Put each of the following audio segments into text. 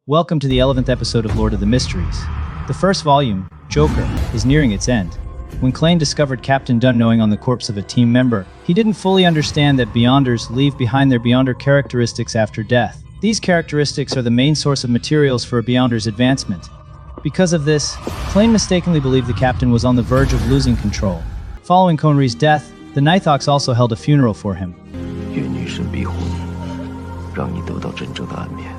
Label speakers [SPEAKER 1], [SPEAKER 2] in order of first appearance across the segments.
[SPEAKER 1] Welcome to the 11th episode of Lord of the Mysteries. The first volume, Joker, is nearing its end. When Klain discovered Captain Dunn gnawing on the corpse of a team member, he didn't fully understand that Beyonders leave behind their Beyonder characteristics after death. These characteristics are the main source of materials for a Beyonder's advancement. Because of this, Klain mistakenly believed the captain was on the verge of losing control. Following Khonri's death, the Nighthawks also held a funeral for him.
[SPEAKER 2] 愿女神庇护你，让你得到真正的安眠。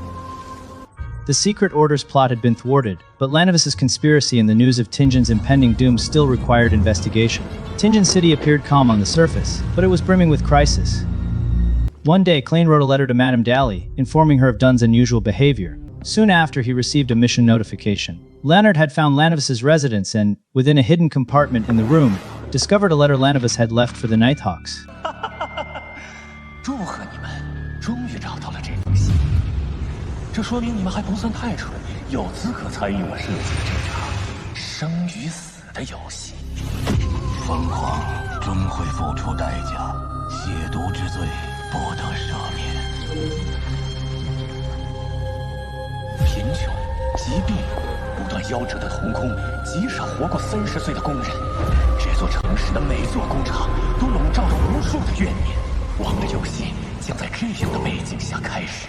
[SPEAKER 1] The Secret Order's plot had been thwarted, but Lanavis's conspiracy and the news of Tinjin's impending doom still required investigation. Tinjin City appeared calm on the surface, but it was brimming with crisis. One day, Klain wrote a letter to Madame Dally, informing her of Dunn's unusual behavior. Soon after, he received a mission notification. Leonard had found Lanavis's residence and, within a hidden compartment in the room, discovered a letter Lanavis had left for the Nighthawks.
[SPEAKER 3] 祝贺你们，终于找到了这封信。这说明你们还不算太蠢，有资格参与我设计的这场生与死的游戏。
[SPEAKER 2] 疯狂终会付出代价，亵渎之罪不得赦免。
[SPEAKER 3] 贫穷、疾病、不断夭折的童工，极少活过30岁的工人。这座城市的每座工厂都笼罩着无数的怨念。我们的游戏将在这样的背景下开始。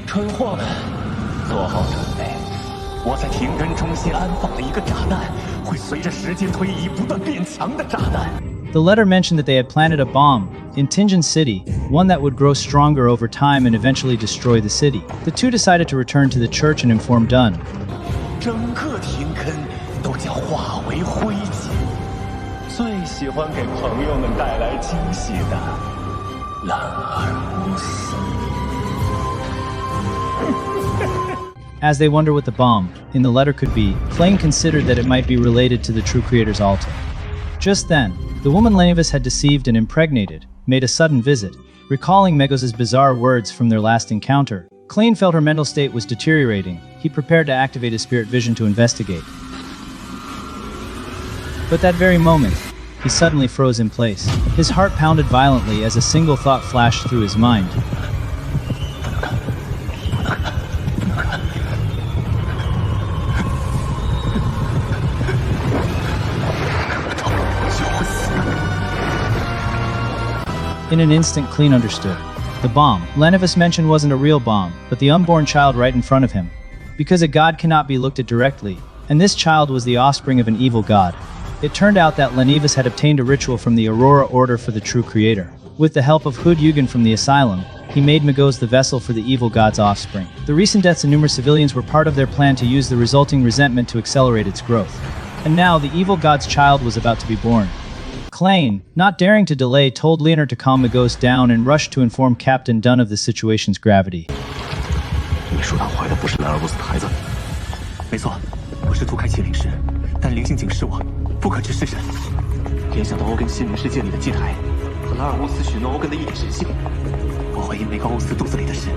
[SPEAKER 3] 蠢货们，做好准备！我在停根中心安放了一个炸弹，会随着时间推移不断变强的炸弹。
[SPEAKER 1] The letter mentioned that they had planted a bomb in Tinjin City, one that would grow stronger over time and eventually destroy the city. The two decided to return to the church and inform Dunn.
[SPEAKER 3] 整个停根都将化为灰烬。最喜欢给朋友们带来惊喜的兰尔乌斯。
[SPEAKER 1] As they wonder what the bomb in the letter could be, Klain considered that it might be related to the True Creator's altar. Just then, the woman Lanavis had deceived and impregnated made a sudden visit, recalling Megos' bizarre words from their last encounter. Klain felt her mental state was deteriorating. He prepared to activate his spirit vision to investigate. But that very moment, he suddenly froze in place. His heart pounded violently as a single thought flashed through his mind. In an instant, Klain understood. The bomb Lanavis mentioned wasn't a real bomb, but the unborn child right in front of him. Because a god cannot be looked at directly, and this child was the offspring of an evil god. It turned out that Lanavis had obtained a ritual from the Aurora Order for the True Creator. With the help of Hood Yugen from the Asylum, he made Megos the vessel for the evil god's offspring. The recent deaths of numerous civilians were part of their plan to use the resulting resentment to accelerate its growth. And now, the evil god's child was about to be born. Klain, not daring to delay, told Leonard to calm Megos down and rushed to inform Captain Dunn of the situation's gravity.
[SPEAKER 2] 你说他怀的不是兰尔乌斯的孩子？
[SPEAKER 3] 没错，我试图开启灵视，但灵性警示我不可知是神。联想到欧根心灵世界里的祭台和拉尔乌斯许诺欧根的一点神性，我怀疑梅高欧斯肚子里的是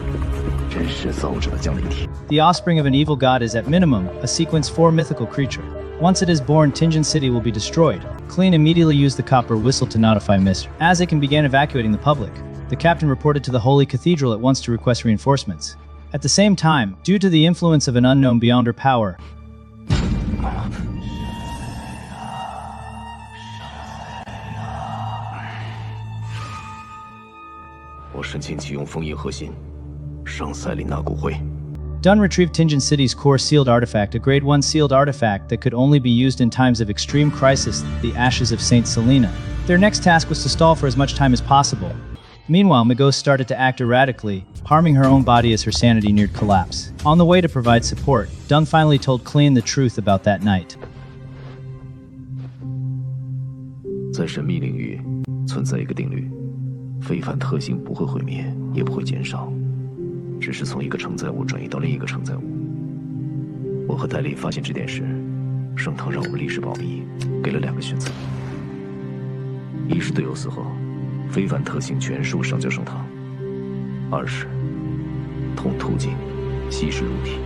[SPEAKER 3] 真实造者的降临体。
[SPEAKER 1] The offspring of an evil god is at minimum a sequence 4 mythical creature. Once it is born, Tinjin City will be destroyed. Klain immediately used the copper whistle to notify Mr. Azek and began evacuating the public. The captain reported to the Holy Cathedral at once to request reinforcements. At the same time, due to the influence of an unknown Beyonder power,
[SPEAKER 2] 我申请启用封印核心，圣塞琳娜骨灰。
[SPEAKER 1] Dunn retrieved Tinjin City's core sealed artifact, a Grade 1 sealed artifact that could only be used in times of extreme crisis, the Ashes of Saint Selena. Their next task was to stall for as much time as possible. Meanwhile, Megos started to act erratically, harming her own body as her sanity neared collapse. On the way to provide support, Dunn finally told Klain the truth about that night.
[SPEAKER 2] 在神秘领域存在一个定律：非凡特性不会毁灭，也不会减少。 只是从一个承载物转移到另一个承载物。我和戴笠发现这点时，圣堂让我们历史保密，给了2个选择：一是队友死后，非凡特性全数上交圣堂；二是同途径稀释入体。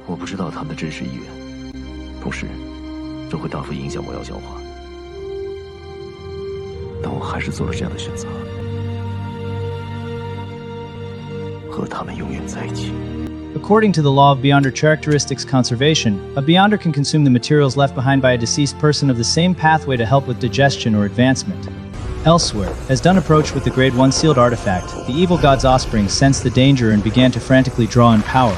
[SPEAKER 2] 我不知道他们的真实意愿，同时这会大幅影响魔药消化，但我还是做了这样的选择。和他们永远在一起。
[SPEAKER 1] According to the law of Beyonder characteristics conservation, a Beyonder can consume the materials left behind by a deceased person of the same pathway to help with digestion or advancement. Elsewhere, as Dunn approached with the Grade 1 sealed artifact, the evil god's offspring sensed the danger and began to frantically draw in power.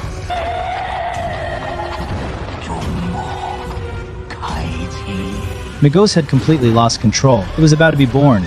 [SPEAKER 1] Migos had completely lost control. It was about to be born,